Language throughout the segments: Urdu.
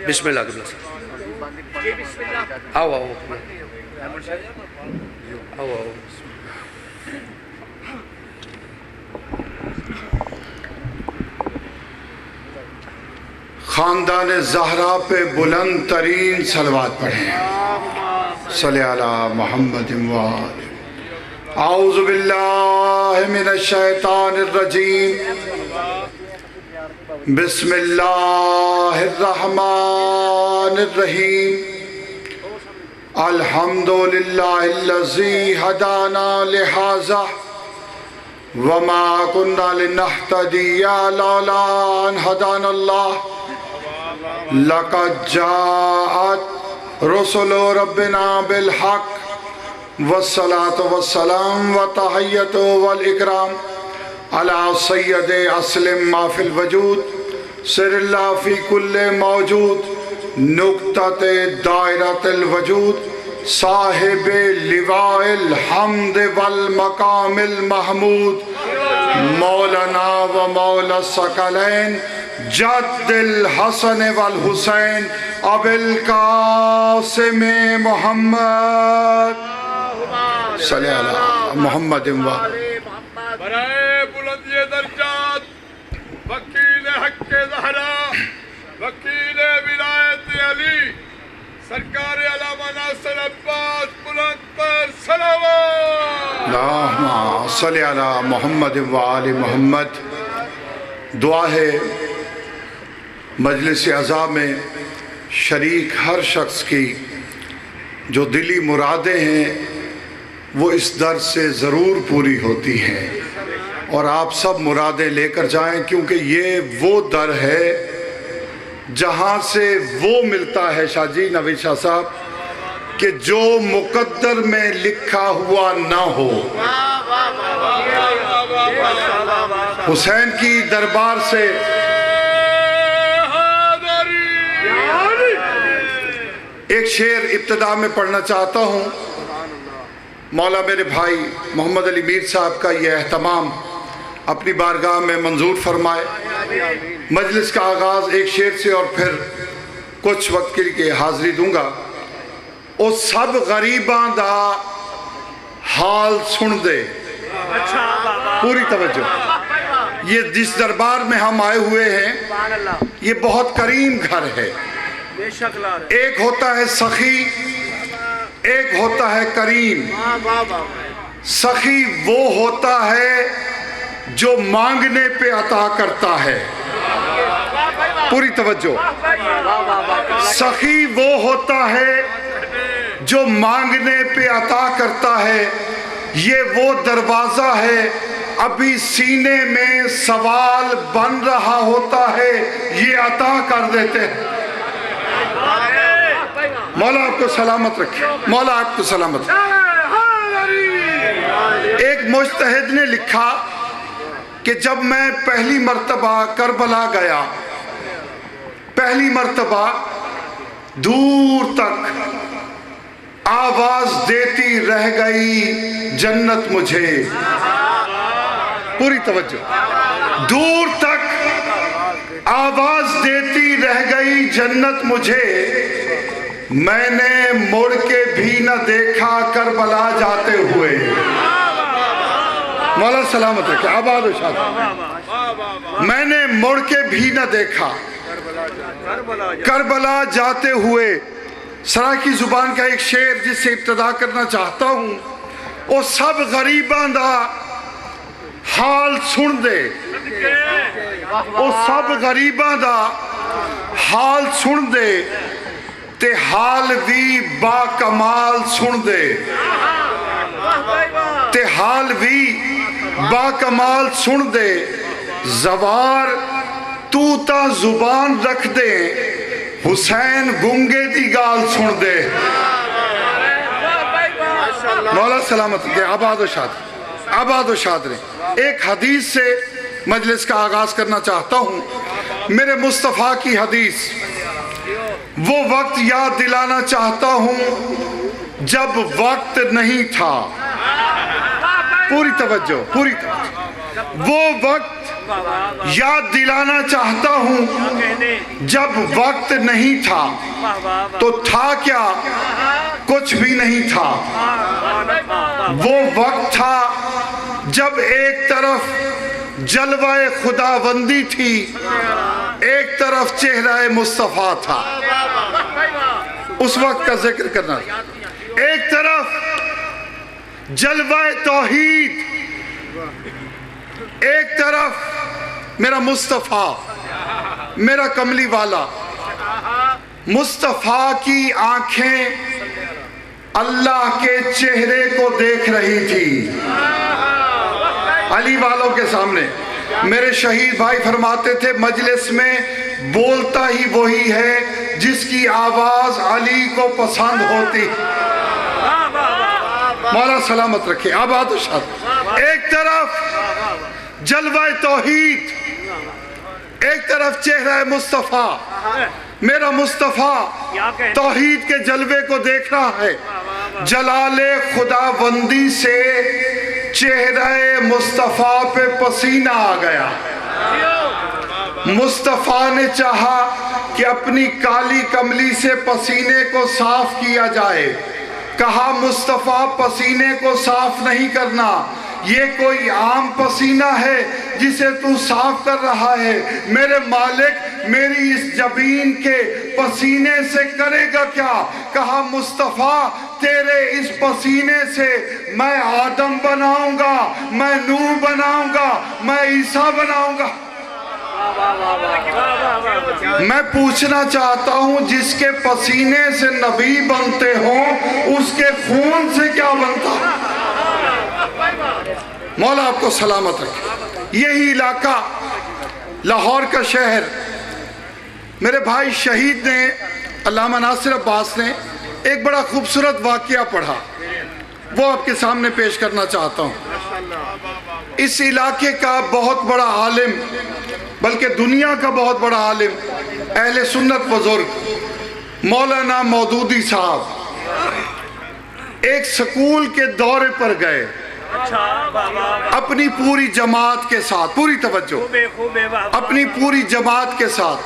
بسم اللہ قبلہ آؤ آؤ آؤ آؤ خاندان زہرا پہ بلند ترین صلوات پڑھیں. صلی علی محمد وآلہ. اعوذ باللہ من الشیطان الرجیم. بسم اللہ الرحمن الرحیم. الحمدللہ الذی ہدانا لہذا وما كنا لنهتدي لولا ان هدانا الله لقد جاءت رسل ربنا بالحق والصلاة والسلام والتحية والإكرام على سيد أسلم ما في الوجود سر الله في كل موجود نقطة دائرة الوجود صاحب لواء الحمد والمقام المحمود مولانا و مولا الثقلین جد الحسن والحسین ابو القاسم محمد صلی اللہ محمد برائے بلندی درجات وکیل حق زہرا وکیل ولایت علی سرکار علامہ ناصر عباس بلند پر صلوات. اللہم صلی علی محمد وآل محمد. دعا ہے مجلس اعزاء میں شریک ہر شخص کی جو دلی مرادیں ہیں وہ اس در سے ضرور پوری ہوتی ہیں اور آپ سب مرادیں لے کر جائیں کیونکہ یہ وہ در ہے جہاں سے وہ ملتا ہے شاہ جی نوید شاہ صاحب کہ جو مقدر میں لکھا ہوا نہ ہو. حسین کی دربار سے ایک شعر ابتدا میں پڑھنا چاہتا ہوں. مولا میرے بھائی محمد علی میر صاحب کا یہ اہتمام اپنی بارگاہ میں منظور فرمائے. مجلس کا آغاز ایک شعر سے اور پھر کچھ وقت کے لیے حاضری دوں گا. او سب غریباں دا حال سن دے. پوری توجہ. یہ جس دربار میں ہم آئے ہوئے ہیں یہ بہت کریم گھر ہے. ایک ہوتا ہے سخی ایک ہوتا ہے کریم. سخی وہ ہوتا ہے جو مانگنے پہ عطا کرتا ہے. پوری توجہ. سخی وہ ہوتا ہے جو مانگنے پہ عطا کرتا ہے. یہ وہ دروازہ ہے ابھی سینے میں سوال بن رہا ہوتا ہے یہ عطا کر دیتے ہیں. مولا آپ کو سلامت رکھے. مولا آپ کو سلامت رکھے. ایک مجتہد نے لکھا کہ جب میں پہلی مرتبہ کربلا گیا پہلی مرتبہ دور تک آواز دیتی رہ گئی جنت مجھے. پوری توجہ. دور تک آواز دیتی رہ گئی جنت مجھے میں نے مڑ کے بھی نہ دیکھا کربلا جاتے ہوئے. مولا سلامت رکھے. آباد و شاد. میں نے مڑ کے بھی نہ دیکھا کربلا جاتے ہوئے. سرائیکی زبان کا ایک شعر جس سے ابتدا کرنا چاہتا ہوں. او سب غریباں دا حال سن دے. او سب غریباں دا حال سن دے تے حال بھی با کمال سن دے. تے حال بھی با کمال سن دے. زوار تو تا زبان رکھ دے حسین گنگے دی گال سن دے. مولا سلامت کے. آباد و شاد. آباد و شاد رہے. ایک حدیث سے مجلس کا آغاز کرنا چاہتا ہوں. میرے مصطفیٰ کی حدیث. وہ وقت یاد دلانا چاہتا ہوں جب وقت نہیں تھا. پوری توجہ. پوری توجہ. وہ وقت یاد دلانا چاہتا ہوں جب وقت نہیں تھا تو تھا کیا؟ کچھ بھی نہیں تھا۔ وہ وقت تھا جب ایک طرف جلوہ خداوندی تھی، ایک طرف چہرہ مصطفیٰ تھا۔ اس وقت کا ذکر کرنا، ایک طرف جلوہ توحید، ایک طرف میرا مصطفیٰ، میرا کملی والا۔ مصطفیٰ کی آنکھیں اللہ کے چہرے کو دیکھ رہی تھی علی والوں کے سامنے۔ میرے شہید بھائی فرماتے تھے مجلس میں بولتا ہی وہی ہے جس کی آواز علی کو پسند ہوتی۔ مولا سلامت رکھے، آباد و شاد۔ ایک طرف جلوہ توحید، ایک طرف چہرہ مصطفیٰ۔ میرا مصطفیٰ توحید کے جلوے کو دیکھ رہا ہے۔ جلال خداوندی سے چہرہ مصطفیٰ پہ پسینہ آ گیا۔ مصطفیٰ نے چاہا کہ اپنی کالی کملی سے پسینے کو صاف کیا جائے۔ کہا مصطفیٰ پسینے کو صاف نہیں کرنا، یہ کوئی عام پسینہ ہے جسے تو صاف کر رہا ہے۔ میرے مالک میری اس جبین کے پسینے سے کرے گا کیا؟ کہا مصطفیٰ تیرے اس پسینے سے میں آدم بناؤں گا، میں نوح بناؤں گا، میں عیسیٰ بناؤں گا۔ میں پوچھنا چاہتا ہوں جس کے پسینے سے نبی بنتے ہوں اس کے خون سے کیا بنتا؟ مولا آپ کو سلامت رکھے۔ یہی علاقہ لاہور کا شہر، میرے بھائی شہید نے علامہ ناصر عباس نے ایک بڑا خوبصورت واقعہ پڑھا، وہ آپ کے سامنے پیش کرنا چاہتا ہوں۔ اس علاقے کا بہت بڑا عالم، بلکہ دنیا کا بہت بڑا عالم، اہل سنت بزرگ مولانا مودودی صاحب ایک سکول کے دورے پر گئے اپنی پوری جماعت کے ساتھ، پوری توجہ، اپنی پوری جماعت کے ساتھ،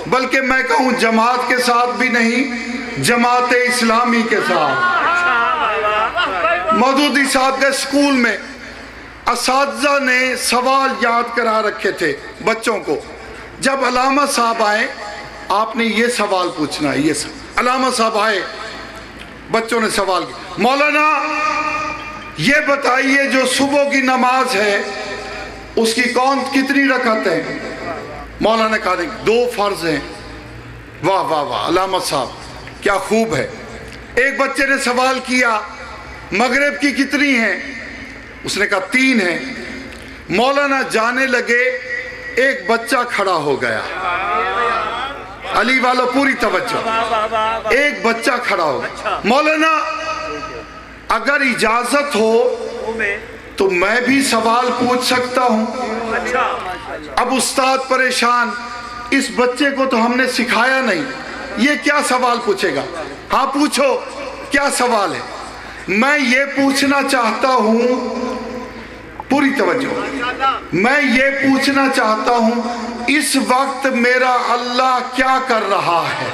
بلکہ میں کہوں جماعت کے ساتھ بھی نہیں، جماعت اسلامی کے ساتھ۔ مودودی صاحب کے سکول میں اساتذہ نے سوال یاد کرا رکھے تھے بچوں کو، جب علامہ صاحب آئے آپ نے یہ سوال پوچھنا ہے۔ یہ علامہ صاحب آئے، بچوں نے سوال کیا، مولانا یہ بتائیے جو صبح کی نماز ہے اس کی کتنی رکعت ہیں؟ مولانا نے کہا 2 فرض ہیں۔ واہ واہ واہ علامہ صاحب کیا خوب ہے۔ ایک بچے نے سوال کیا مغرب کی کتنی ہیں؟ اس نے کہا 3 ہیں۔ مولانا جانے لگے، ایک بچہ کھڑا ہو گیا، علی والا پوری توجہ، ایک بچہ کھڑا ہو گیا۔ مولانا اگر اجازت ہو تو میں بھی سوال پوچھ سکتا ہوں؟ اب استاد پریشان، اس بچے کو تو ہم نے سکھایا نہیں، یہ کیا سوال پوچھے گا؟ ہاں پوچھو، کیا سوال ہے؟ میں یہ پوچھنا چاہتا ہوں، پوری توجہ، میں یہ پوچھنا چاہتا ہوں اس وقت میرا اللہ کیا کر رہا ہے؟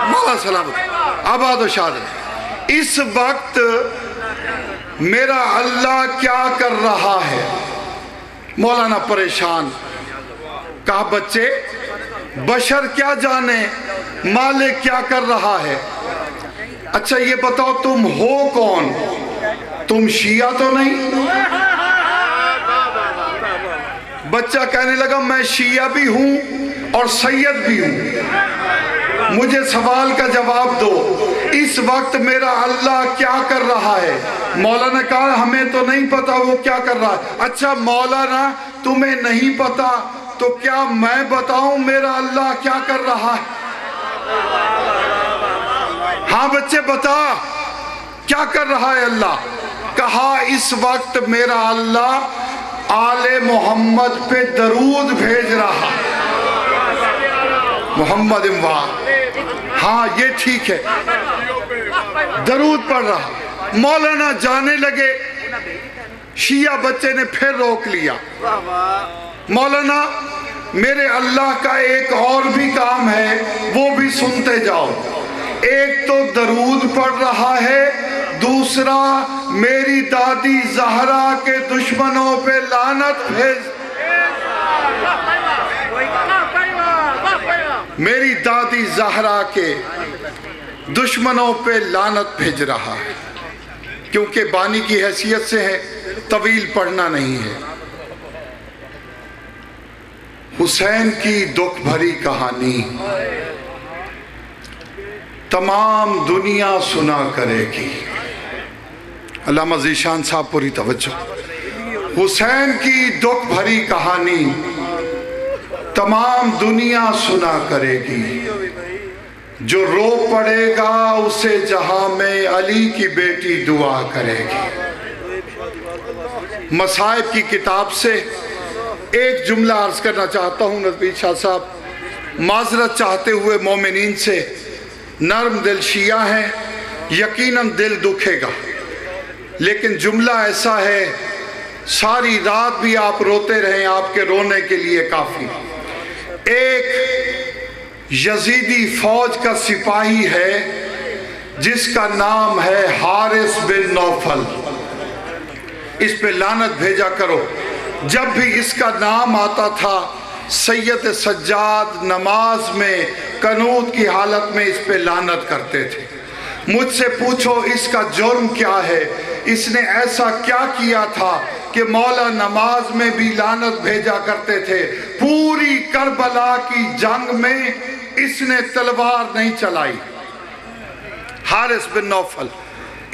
مولا سلامت، آباد و شاد۔ اس وقت میرا اللہ کیا کر رہا ہے؟ مولانا پریشان، کہا بچے بشر کیا جانے مالک کیا کر رہا ہے؟ اچھا یہ بتاؤ تم ہو کون؟ تم شیعہ تو نہیں؟ بچہ کہنے لگا میں شیعہ بھی ہوں اور سید بھی ہوں، مجھے سوال کا جواب دو، اس وقت میرا اللہ کیا کر رہا ہے؟ مولانا نے کہا ہمیں تو نہیں پتا وہ کیا کر رہا ہے۔ اچھا مولانا تمہیں نہیں پتا تو کیا میں بتاؤں میرا اللہ کیا کر رہا ہے؟ ہاں بچے بتا کیا کر رہا ہے اللہ؟ کہا اس وقت میرا اللہ آل محمد پہ درود بھیج رہا، محمد اموال، ہاں یہ ٹھیک ہے، درود پڑھ رہا۔ مولانا جانے لگے، شیعہ بچے نے پھر روک لیا، مولانا میرے اللہ کا ایک اور بھی کام ہے، وہ بھی سنتے جاؤ۔ ایک تو درود پڑھ رہا ہے، دوسرا میری دادی زہرا کے دشمنوں پہ لعنت بھیج، میری دادی زہرا کے دشمنوں پہ لعنت بھیج رہا ہے، کیونکہ بانی کی حیثیت سے ہے، طویل پڑھنا نہیں ہے۔ حسین کی دکھ بھری کہانی تمام دنیا سنا کرے گی۔ علامہ ذیشان صاحب پوری توجہ۔ حسین کی دکھ بھری کہانی تمام دنیا سنا کرے گی، جو رو پڑے گا اسے جہاں میں علی کی بیٹی دعا کرے گی۔ مصائب کی کتاب سے ایک جملہ عرض کرنا چاہتا ہوں نبی شاہ صاحب، معذرت چاہتے ہوئے مومنین سے، نرم دل شیعہ ہیں، یقیناً دل دکھے گا، لیکن جملہ ایسا ہے ساری رات بھی آپ روتے رہیں، آپ کے رونے کے لیے کافی۔ ایک یزیدی فوج کا سپاہی ہے جس کا نام ہے حارث بن نوفل، اس پہ لعنت بھیجا کرو۔ جب بھی اس کا نام آتا تھا سید سجاد نماز میں قنوت کی حالت میں اس پہ لعنت کرتے تھے۔ مجھ سے پوچھو اس کا جرم کیا ہے، اس نے ایسا کیا کیا تھا کہ مولا نماز میں بھی لعنت بھیجا کرتے تھے؟ پوری کربلا کی جنگ میں اس نے تلوار نہیں چلائی، حارث بن نوفل،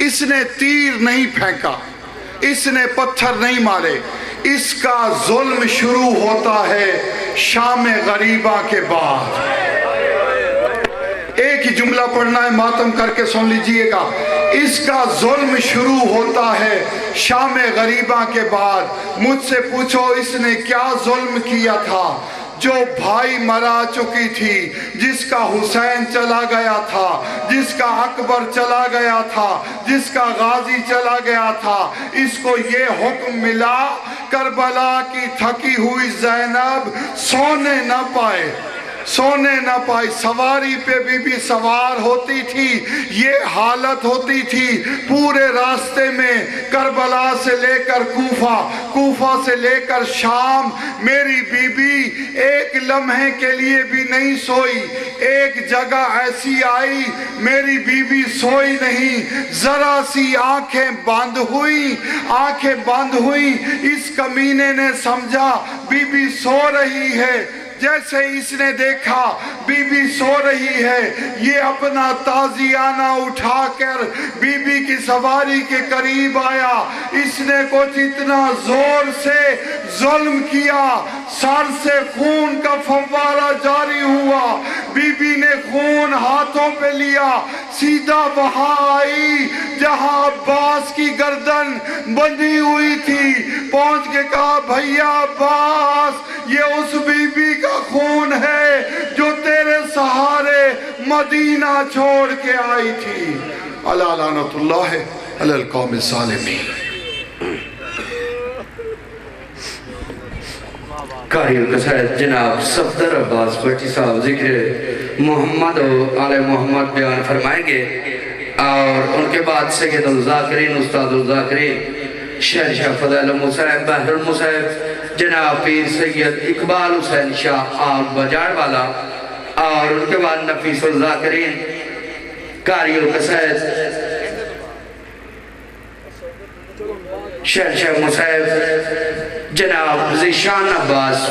اس نے تیر نہیں پھینکا، اس نے پتھر نہیں مارے۔ اس کا ظلم شروع ہوتا ہے شام غریبہ کے بعد۔ ایک ہی جملہ پڑھنا ہے، ماتم کر کے سن لیجئے گا۔ اس کا ظلم شروع ہوتا ہے شام غریبہ کے بعد۔ مجھ سے پوچھو اس نے کیا ظلم کیا تھا؟ جو بھائی مرا چکی تھی، جس کا حسین چلا گیا تھا، جس کا اکبر چلا گیا تھا، جس کا غازی چلا گیا تھا، اس کو یہ حکم ملا کربلا کی تھکی ہوئی زینب سونے نہ پائے، سونے نہ پائی۔ سواری پہ بھی سوار ہوتی تھی، یہ حالت ہوتی تھی پورے راستے میں، کربلا سے لے کر کوفہ، کوفہ سے لے کر شام، میری بی بی ایک لمحے کے لیے بھی نہیں سوئی۔ ایک جگہ ایسی آئی میری بی بی سوئی نہیں، ذرا سی آنکھیں بند ہوئی، آنکھیں بند ہوئی، اس کمینے نے سمجھا بی بی سو رہی ہے۔ جیسے اس نے دیکھا بی بی سو رہی ہے، یہ اپنا تازیانہ اٹھا کر بی بی کی سواری کے قریب آیا۔ اس نے کچھ اتنا زور سے ظلم کیا، سر سے خون کا فوارہ جاری ہوا۔ بی بی نے خون ہاتھوں پہ لیا، سیدھا وہاں آئی جہاں عباس کی گردن بندھی ہوئی تھی، پہنچ کے کہا بھیا عباس، یہ اس بی بی کا خون ہے جو تیرے سہارے مدینہ چھوڑ کے آئی تھی۔ اللہ لعنت اللہ علی القوم الظالمین۔ قاری القصائد جناب صفدر عباس بھٹی صاحب ذکر محمد و آل محمد بیان فرمائیں گے، اور ان کے بعد سید الذاکرین استاد الذاکرین شہنشاہ فضائل المصائب بحر المصائب جناب پیر سید اقبال حسین شاہ آپ بجاڑ والا، اور ان کے بعد نفیس الذاکرین قاری القصائد شہنشاہ مصائب جناب ذیشان عباس